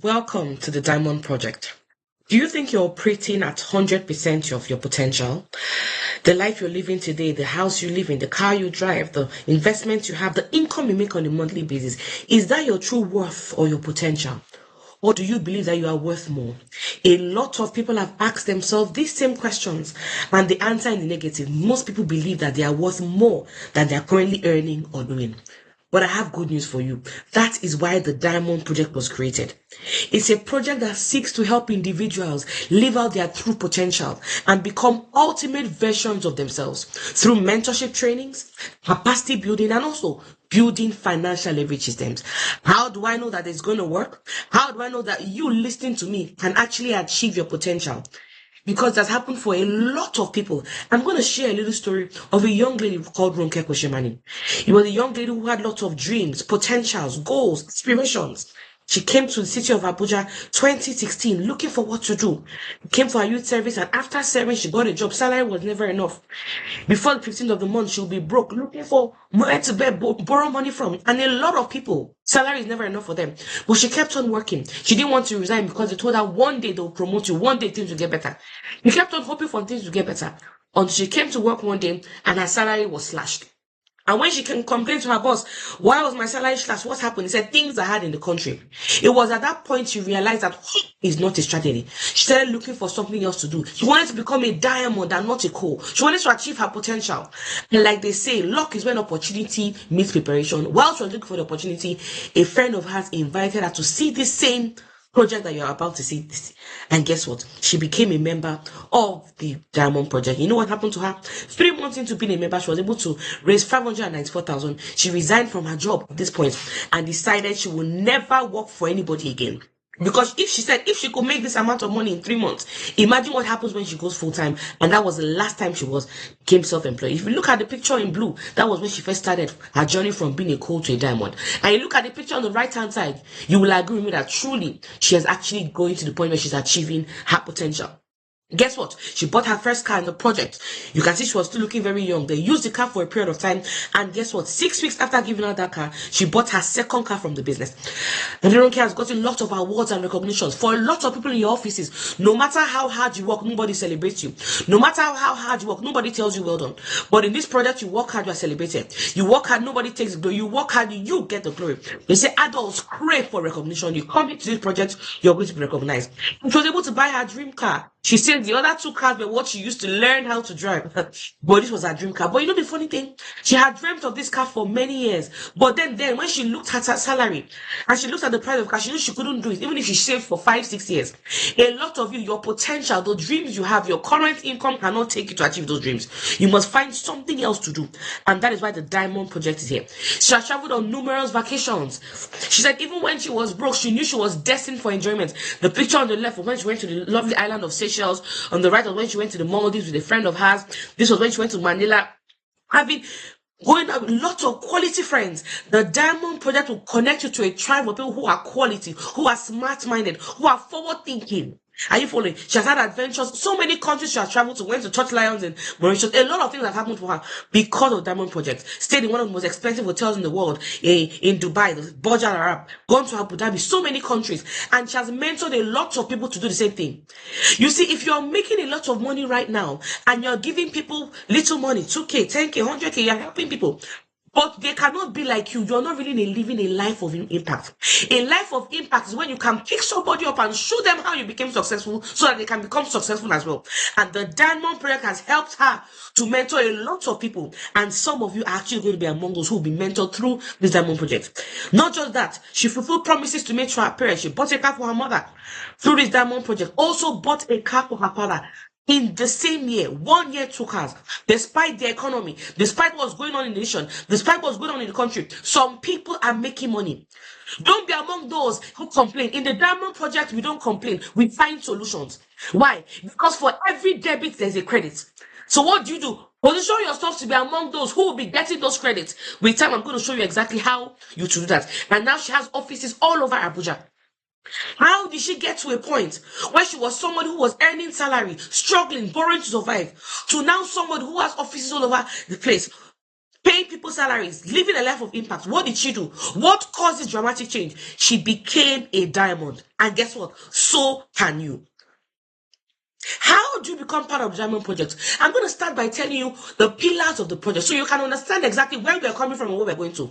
Welcome to the Diamond Project. Do you think you're operating at 100% of your potential? The life you're living today, the house you live in, the car you drive, the investments you have, the income you make on a monthly basis, is that your true worth or your potential? Or do you believe that you are worth more? A lot of people have asked themselves these same questions, and the answer in the negative. Most people believe that they are worth more than they are currently earning or doing. But I have good news for you. That is why the Diamond Project was created. It's a project that seeks to help individuals live out their true potential and become ultimate versions of themselves through mentorship trainings, capacity building, and also building financial leverage systems. How do I know that it's going to work? How do I know that you listening to me can actually achieve your potential? Because that's happened for a lot of people. I'm going to share a little story of a young lady called Ronke Koshemani. It was a young lady who had lots of dreams, potentials, goals, aspirations. She came to the city of Abuja 2016 looking for what to do. Came for her youth service, and after serving, she got a job. Salary was never enough. Before the 15th of the month, she'll be broke, looking for where to borrow money from. And a lot of people, salary is never enough for them. But she kept on working. She didn't want to resign because they told her one day they'll promote you, one day things will get better. She kept on hoping for things to get better until she came to work one day and her salary was slashed. And when she can complain to her boss, why was my salary slashed? What happened? He said things are hard in the country. It was at that point she realized that is not a strategy. She started looking for something else to do. She wanted to become a diamond and not a coal. She wanted to achieve her potential. And like they say, luck is when opportunity meets preparation. While she was looking for the opportunity, a friend of hers invited her to see this same project that you're about to see. And guess what? She became a member of the Diamond Project. You know what happened to her? 3 months into being a member, she was able to raise 594,000. She resigned from her job at this point and decided she will never work for anybody again. Because if she could make this amount of money in 3 months, imagine what happens when she goes full time. And that was the last time she became self-employed. If you look at the picture in blue, that was when she first started her journey from being a coal to a diamond. And you look at the picture on the right hand side, you will agree with me that truly she is actually going to the point where she's achieving her potential. Guess what? She bought her first car in the project. You can see she was still looking very young. They used the car for a period of time. And guess what? 6 weeks after giving her that car, she bought her second car from the business. And Ronke has gotten lots of awards and recognitions. For a lot of people in your offices, no matter how hard you work, nobody celebrates you. No matter how hard you work, nobody tells you well done. But in this project, you work hard, you are celebrated. You work hard, nobody takes the glory. You work hard, you get the glory. They say adults crave for recognition. You come into this project, you're going to be recognized. She was able to buy her dream car. She said the other 2 cars were what she used to learn how to drive. But this was her dream car. But you know the funny thing? She had dreamt of this car for many years. But then when she looked at her salary and she looked at the price of car, she knew she couldn't do it, even if she saved for 5-6 years. A lot of you, your potential, the dreams you have, your current income cannot take you to achieve those dreams. You must find something else to do. And that is why the Diamond Project is here. She has traveled on numerous vacations. She said even when she was broke, she knew she was destined for enjoyment. The picture on the left was when she went to the lovely island of Seychelles. On the right was when she went to the Maldives with a friend of hers. This was when she went to Manila. Going out with lots of quality friends. The Diamond Project will connect you to a tribe of people who are quality, who are smart-minded, who are forward-thinking. Are you following? She has had adventures. So many countries she has traveled to. Went to Church Lions in Mauritius. A lot of things have happened for her because of the Diamond Project. Stayed in one of the most expensive hotels in the world, in Dubai, the Burj Al Arab. Gone to Abu Dhabi, so many countries. And she has mentored a lot of people to do the same thing. You see, if you're making a lot of money right now and you're giving people little money, 2K, 10K, 100K, you're helping people. But they cannot be like you. You're not really living a life of impact. A life of impact is when you can pick somebody up and show them how you became successful so that they can become successful as well. And the Diamond Project has helped her to mentor a lot of people. And some of you are actually going to be among those who will be mentored through this Diamond Project. Not just that, she fulfilled promises to make to her parents. She bought a car for her mother through this Diamond Project. Also bought a car for her father. In the same year, 1 year took us. Despite the economy, despite what's going on in the nation, despite what's going on in the country, some people are making money. Don't be among those who complain. In the Diamond Project, we don't complain. We find solutions. Why? Because for every debit, there's a credit. So what do? Position yourself to be among those who will be getting those credits. With time, I'm going to show you exactly how you should do that. And now she has offices all over Abuja. How did she get to a point where she was someone who was earning salary, struggling, borrowing to survive, to now someone who has offices all over the place? paying people salaries, living a life of impact. What did she do? What caused this dramatic change? She became a diamond. And guess what? So can you. How do you become part of the Diamond Project? I'm going to start by telling you the pillars of the project so you can understand exactly where we're coming from and where we're going to.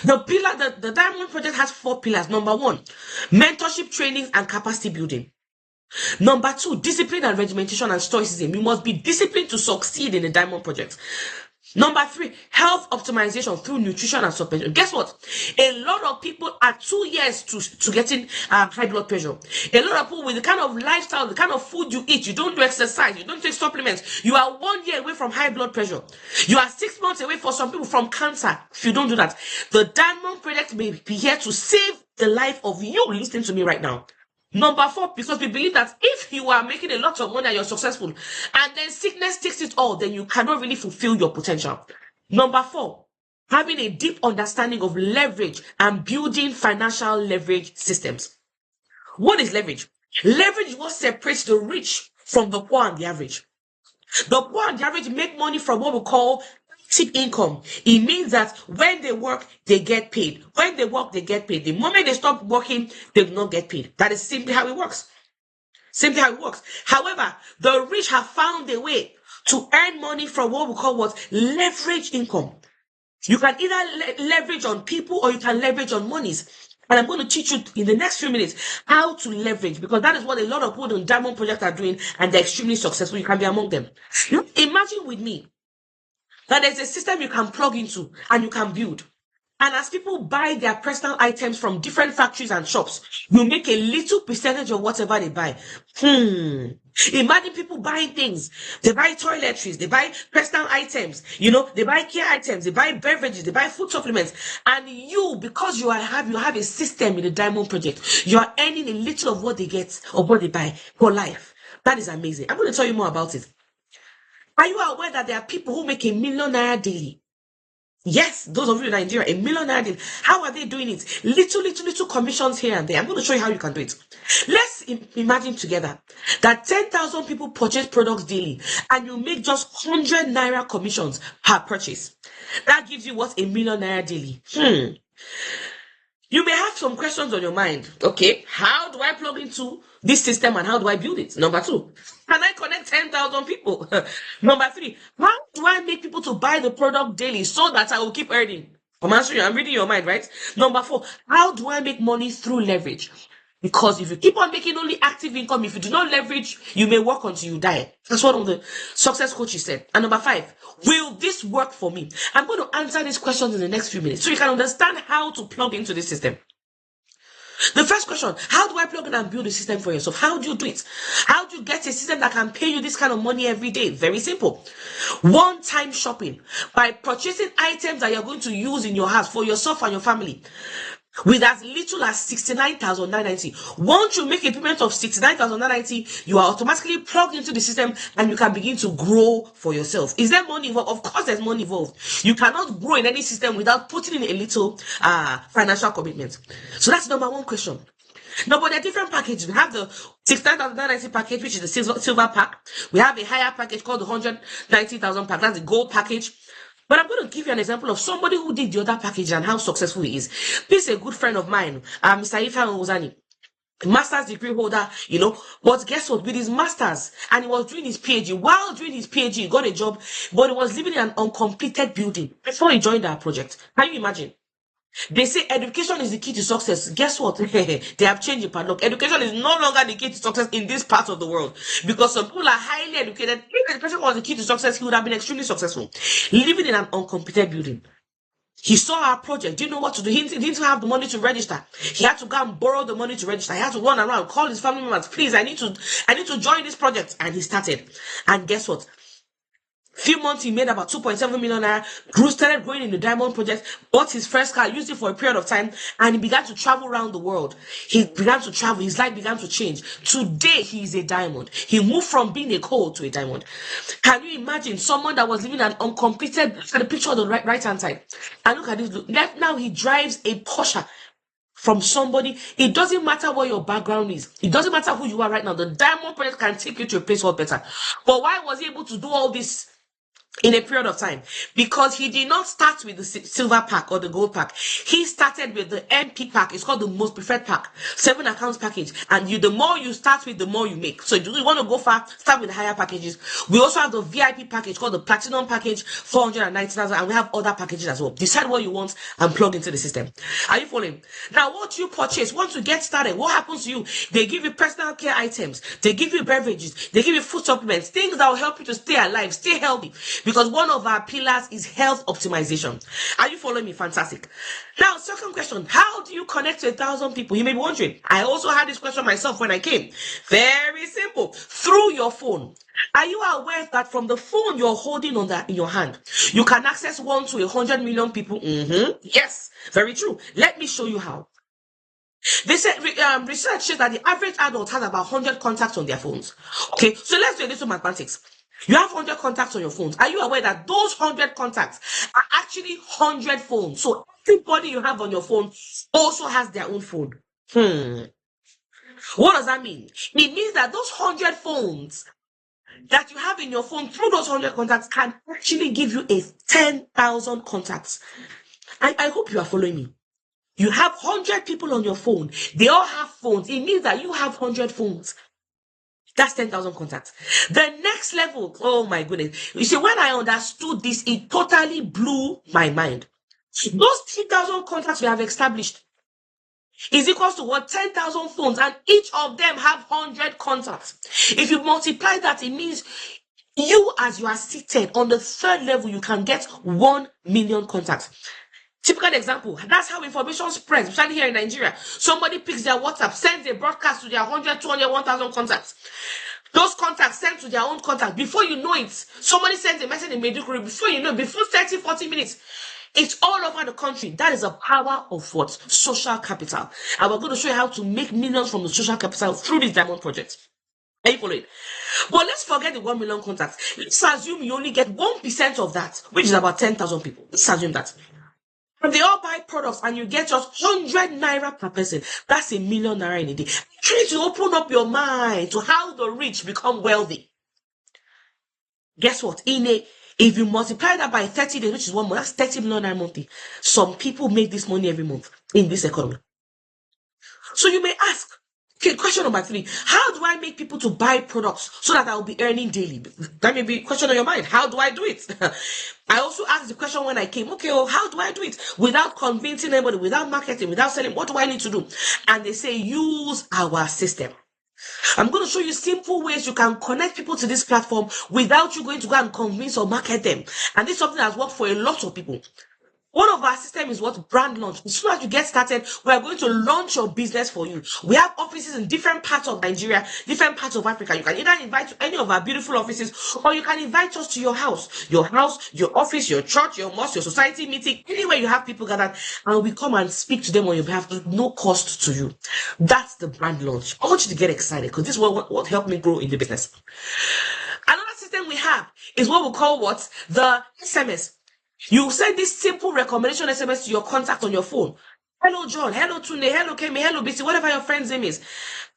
The Diamond Project has 4 pillars. Number 1, mentorship, trainings, and capacity building. Number 2, discipline and regimentation and stoicism. You must be disciplined to succeed in the Diamond Project. Number 3, health optimization through nutrition and supplement. Guess what? A lot of people are 2 years to getting high blood pressure. A lot of people with the kind of lifestyle, the kind of food you eat, you don't do exercise, you don't take supplements, you are 1 year away from high blood pressure. You are 6 months away for some people from cancer. If you don't do that, the Diamond Project may be here to save the life of you listening to me right now. Number 4, because we believe that if you are making a lot of money and you're successful, and then sickness takes it all, then you cannot really fulfill your potential. Number 4, having a deep understanding of leverage and building financial leverage systems. What is leverage? Leverage is what separates the rich from the poor and the average. The poor and the average make money from what we call passive income. It means that when they work, they get paid. When they work, they get paid. The moment they stop working, they do not get paid. That is simply how it works. Simply how it works. However, the rich have found a way to earn money from what we call leverage income. You can either leverage on people or you can leverage on monies. And I'm going to teach you in the next few minutes how to leverage, because that is what a lot of people in Diamond Project are doing, and they're extremely successful. You can be among them. Imagine with me that there's a system you can plug into and you can build. And as people buy their personal items from different factories and shops, you make a little percentage of whatever they buy. Imagine people buying things. They buy toiletries, they buy personal items, they buy care items, they buy beverages, they buy food supplements. And you, because you have a system in the Diamond Project, you are earning a little of what they get or what they buy for life. That is amazing. I'm going to tell you more about it. Are you aware that there are people who make $1 million daily? Yes, those of you in Nigeria, $1 million daily. How are they doing it? Little commissions here and there. I'm going to show you how you can do it. Let's imagine together that 10,000 people purchase products daily and you make just 100 naira commissions per purchase. That gives you $1 million daily. You may have some questions on your mind. Okay, how do I plug into this system and how do I build it? Number 2, can I connect 10,000 people? Number 3, how do I make people to buy the product daily so that I will keep earning? I'm answering you. I'm reading your mind, right? Number 4, how do I make money through leverage? Because if you keep on making only active income, if you do not leverage, you may work until you die. That's what one of the success coaches said. And number 5, will this work for me? I'm going to answer these questions in the next few minutes so you can understand how to plug into this system. The first question, how do I plug in and build a system for yourself? How do you do it? How do you get a system that can pay you this kind of money every day? Very simple. One-time shopping. By purchasing items that you're going to use in your house for yourself and your family, with as little as 69,990. Once you make a payment of 69,990, you are automatically plugged into the system and you can begin to grow for yourself. Is there money involved? Of course there's money involved. You cannot grow in any system without putting in a little financial commitment. So that's number 1 question. Now, but there are different packages. We have the 69,990 package, which is the silver pack. We have a higher package called the 190,000 pack. That's the gold package. But I'm going to give you an example of somebody who did the other package and how successful he is. This is a good friend of mine, Mr. Ifeanyi Ozani, master's degree holder, But guess what? With his master's, and he was doing his PhD. While doing his PhD, he got a job, but he was living in an uncompleted building before he joined our project. Can you imagine? They say education is the key to success. Guess what? They have changed the padlock. Education is no longer the key to success in this part of the world, because some people are highly educated. If education was the key to success, he would have been extremely successful. Living in an uncompleted building. He saw our project, didn't know what to do. He didn't have the money to register. He had to go and borrow the money to register. He had to run around, call his family members, please, I need to join this project. And he started. And guess what? Few months he made about 2.7 million naira, started growing in the Diamond Project, bought his first car, used it for a period of time, and he began to travel around the world. He began to travel, his life began to change. Today he is a diamond. He moved from being a coal to a diamond. Can you imagine someone that was living an uncompleted, look at the picture on the right hand side, and look at this, now he drives a Porsche from somebody. It doesn't matter what your background is. It doesn't matter who you are right now. The Diamond Project can take you to a place world better. But why was he able to do all this in a period of time, because he did not start with the silver pack or the gold pack. He started with the MP pack. It's called the most preferred pack, 7 accounts package. And the more you start with, the more you make. So do you want to go far, start with the higher packages. We also have the VIP package called the platinum package, 490,000, and we have other packages as well. Decide what you want and plug into the system. Are you following? Now, what you purchase, once you get started, what happens to you? They give you personal care items, they give you beverages, they give you food supplements, things that will help you to stay alive, stay healthy. Because one of our pillars is health optimization. Are you following me? Fantastic. Now, second question, how do you connect to 1,000 people? You may be wondering. I also had this question myself when I came. Very simple. Through your phone. Are you aware that from the phone you're holding in your hand, you can access 1 to 100 million people? Yes, very true. Let me show you how. They said research shows that the average adult has about 100 contacts on their phones. Okay, so let's do a little mathematics. You have 100 contacts on your phones. Are you aware that those 100 contacts are actually 100 phones? So everybody you have on your phone also has their own phone. What does that mean? It means that those 100 phones that you have in your phone through those 100 contacts can actually give you 10,000 contacts. I hope you are following me. You have 100 people on your phone. They all have phones. It means that you have 100 phones. That's 10,000 contacts. The next level, oh my goodness. You see, when I understood this, it totally blew my mind. Those 3,000 contacts we have established is equals to what? 10,000 phones, and each of them have 100 contacts. If you multiply that, it means you, as you are seated on the third level, you can get 1 million contacts. Typical example, that's how information spreads, especially here in Nigeria. Somebody picks their WhatsApp, sends a broadcast to their 100, 200, 1,000 contacts. Those contacts sent to their own contact. Before you know it, somebody sends a message in Maiduguri. Before you know it, before 30, 40 minutes, it's all over the country. That is the power of what? Social capital. And we're going to show you how to make millions from the social capital through this Diamond Project. Are you following? But let's forget the 1 million contacts. Let's assume you only get 1% of that, which is about 10,000 people. Let's assume that. And they all buy products and you get just 100 naira per person. That's 1 million naira in a day. Try to open up your mind to how the rich become wealthy. Guess what? If you multiply that by 30 days, which is 1 month, that's 30 million naira monthly. Some people make this money every month in this economy. So you may ask, okay, question number 3. How do I make people to buy products so that I'll be earning daily? That may be a question on your mind. How do I do it? I also asked the question when I came, okay, well, how do I do it? Without convincing anybody, without marketing, without selling, what do I need to do? And they say, use our system. I'm going to show you simple ways you can connect people to this platform without you going to go and convince or market them. And this is something that's worked for a lot of people. One of our systems is what? Brand launch. As soon as you get started, we are going to launch your business for you. We have offices in different parts of Nigeria, different parts of Africa. You can either invite to any of our beautiful offices, or you can invite us to your house, your office, your church, your mosque, your society meeting, anywhere you have people gathered, and we come and speak to them on your behalf at no cost to you. That's the brand launch. I want you to get excited because this is what helped me grow in the business. Another system we have is what we call what? The SMS. You send this simple recommendation SMS to your contact on your phone. Hello, John. Hello, Tune. Hello, Kemi. Hello, BC. Whatever your friend's name is.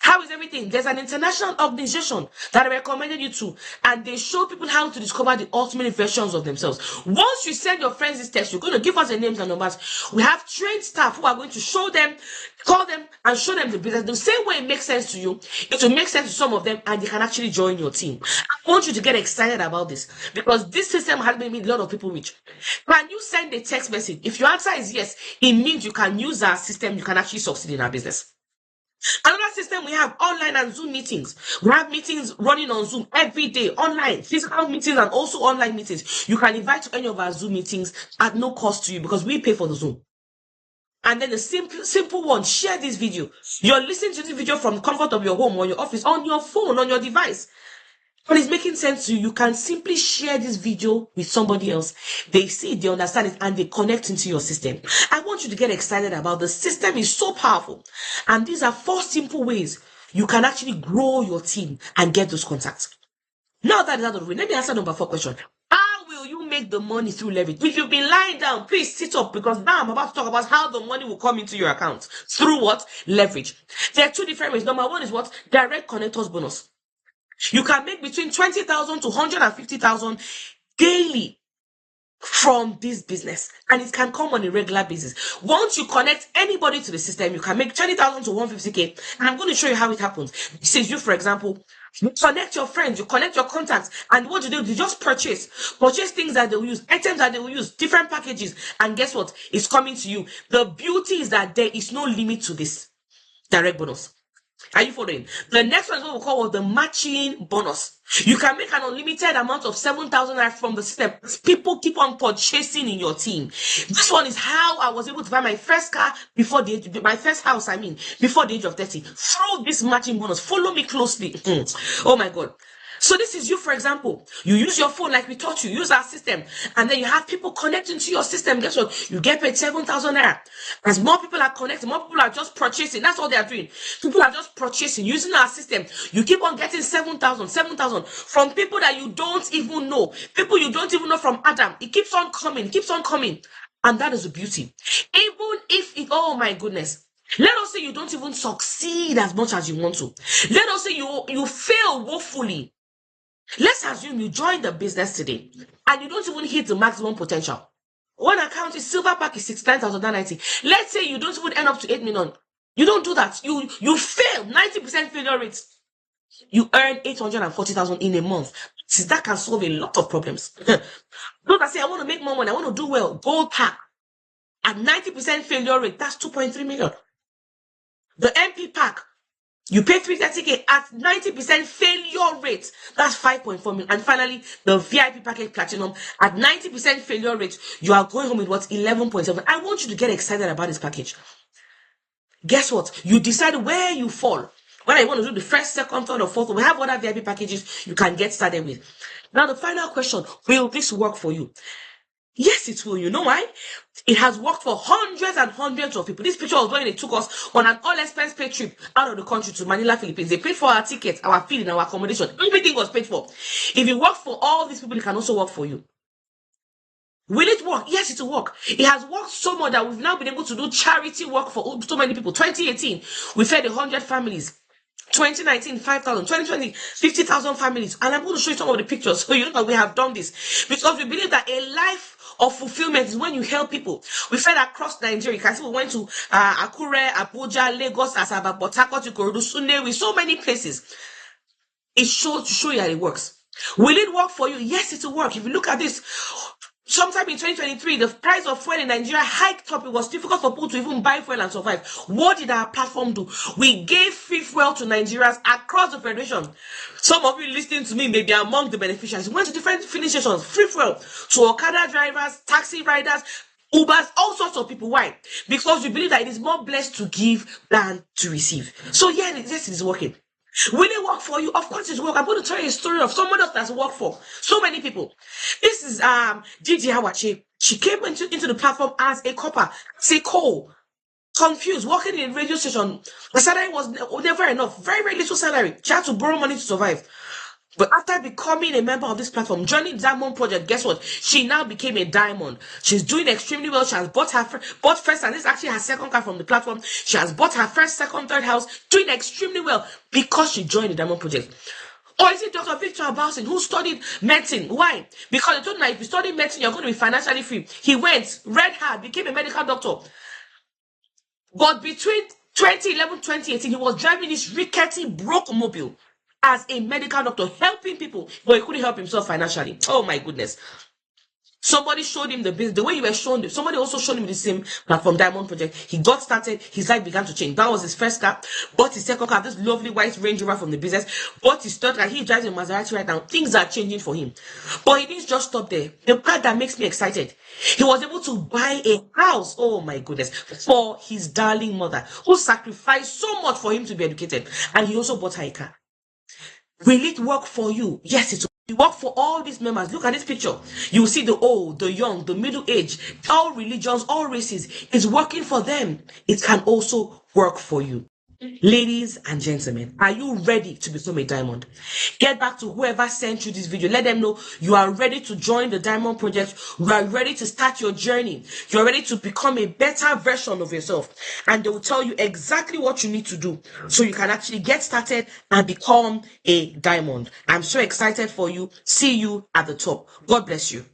How is everything? There's an international organization that I recommended you to, and they show people how to discover the ultimate versions of themselves. Once you send your friends this text, you're going to give us their names and numbers. We have trained staff who are going to show them, call them, and show them the business. The same way it makes sense to you, it will make sense to some of them, and they can actually join your team. I want you to get excited about this because this system has made a lot of people rich. Can you send a text message? If your answer is yes, it means you can use our system. You can actually succeed in our business. Another system we have online and Zoom meetings. We have meetings running on Zoom every day, online, physical meetings and also online meetings. You can invite to any of our Zoom meetings at no cost to you because we pay for the Zoom. And then the simple one, share this video. You're listening to this video from the comfort of your home or your office, on your phone, on your device. When it's making sense to you, you can simply share this video with somebody else. They see it, they understand it, and they connect into your system. I want you to get excited about the system. Is so powerful. And these are 4 simple ways you can actually grow your team and get those contacts. Now that is out of the way, let me answer number 4 question. How will you make the money through leverage? If you've been lying down, please sit up because now I'm about to talk about how the money will come into your account. Through what? Leverage. There are 2 different ways. Number 1 is what? Direct connectors bonus. You can make between 20,000 to 150,000 daily from this business, and it can come on a regular basis. Once you connect anybody to the system, you can make 20,000 to 150k, and I'm going to show you how it happens. Since you, for example, you connect your friends, you connect your contacts, and what you do, you just purchase things that they will use, items that they will use, different packages, and guess what? It's coming to you. The beauty is that there is no limit to this direct bonus. Are you following? The next one is what we call the matching bonus. You can make an unlimited amount of 7,000 from the system. People keep on purchasing in your team. This one is how I was able to buy my first car before the age, my first house, before the age of 30. Through this matching bonus. Follow me closely. Oh my God. So this is you, for example. You use your phone like we taught you. Use our system. And then you have people connecting to your system. Guess what? You get paid 7,000 naira. As more people are connecting, more people are just purchasing. That's all they are doing. People are just purchasing. Using our system. You keep on getting 7,000 from people that you don't even know. People you don't even know from Adam. It keeps on coming. And that is the beauty. Even if it, oh my goodness. Let us say you don't even succeed as much as you want to. Let us say you fail woefully. Let's assume you join the business today and you don't even hit the maximum potential. One account is silver pack is 69,090. Let's say you don't even end up to 8 million. You don't do that. You fail 90% failure rate. You earn 840,000 in a month. Since that can solve a lot of problems. Those that say I want to make more money, I want to do well. Gold pack at 90% failure rate. That's 2.3 million. The MP pack. You pay 330k at 90% failure rate. That's 5.4 million. And finally, the VIP package platinum at 90% failure rate. You are going home with what? 11.7. I want you to get excited about this package. Guess what? You decide where you fall. Whether you want to do the first, second, third, or fourth. We have other VIP packages you can get started with. Now, the final question, will this work for you? Yes, it will. You know why? It has worked for hundreds and hundreds of people. This picture was when they took us on an all-expense paid trip out of the country to Manila, Philippines. They paid for our tickets, our feeding, our accommodation. Everything was paid for. If it worked for all these people, it can also work for you. Will it work? Yes, it will work. It has worked so much that we've now been able to do charity work for so many people. 2018, we fed 100 families. 2019, 5,000. 2020, 50,000 families. And I'm going to show you some of the pictures so you know that we have done this. Because we believe that a life of fulfillment is when you help people. We fed across Nigeria. You can see we went to Akure, Abuja, Lagos, Asaba, Port Harcourt, Ikorodu, Sunewi, so many places. It's to show you that it works. Will it work for you? Yes, it will work. If you look at this, sometime in 2023, the price of fuel in Nigeria hiked up. It was difficult for people to even buy fuel and survive. What did our platform do? We gave free fuel to Nigerians across the federation. Some of you listening to me may be among the beneficiaries. We went to different filling stations, free fuel to Okada drivers, taxi riders, Ubers, all sorts of people. Why? Because we believe that it is more blessed to give than to receive. So yeah, yes, it is working. Will it work for you? Of course it's work. I'm going to tell you a story of someone else that's worked for so many people. This is Gigi Hawache. She came into the platform as a copper, as a coal, confused, working in a radio station. The salary was never enough, very, very little salary. She had to borrow money to survive. But after becoming a member of this platform, joining Diamond Project, guess what? She now became a diamond. She's doing extremely well. She has bought first, and this is actually her second car from the platform. She has bought her first, second, third house, doing extremely well because she joined the Diamond Project. Or is it Dr. Victor Abalsin who studied medicine? Why? Because they told him that if you study medicine, you're going to be financially free. He went, read hard, became a medical doctor. But between 2011 2018, he was driving this rickety, broke mobile as a medical doctor, helping people, but he couldn't help himself financially. Oh my goodness. Somebody showed him the business, the way you were shown. Somebody also showed him the same platform, Diamond Project. He got started, his life began to change. That was his first car. Bought his second car, this lovely white Range Rover from the business. Bought his third car. He drives a Maserati right now. Things are changing for him. But he didn't just stop there. The part that makes me excited, he was able to buy a house, oh my goodness, for his darling mother, who sacrificed so much for him to be educated. And he also bought her a car. Will it work for you? Yes, it will. It work for all these members. Look at this picture. You will see the old, the young, the middle age, all religions, all races. It's working for them. It can also work for you. Ladies and gentlemen, are you ready to become a diamond? Get back to whoever sent you this video. Let them know you are ready to join the Diamond Project. You are ready to start your journey. You are ready to become a better version of yourself. And they will tell you exactly what you need to do so you can actually get started and become a diamond. I'm so excited for you. See you at the top. God bless you.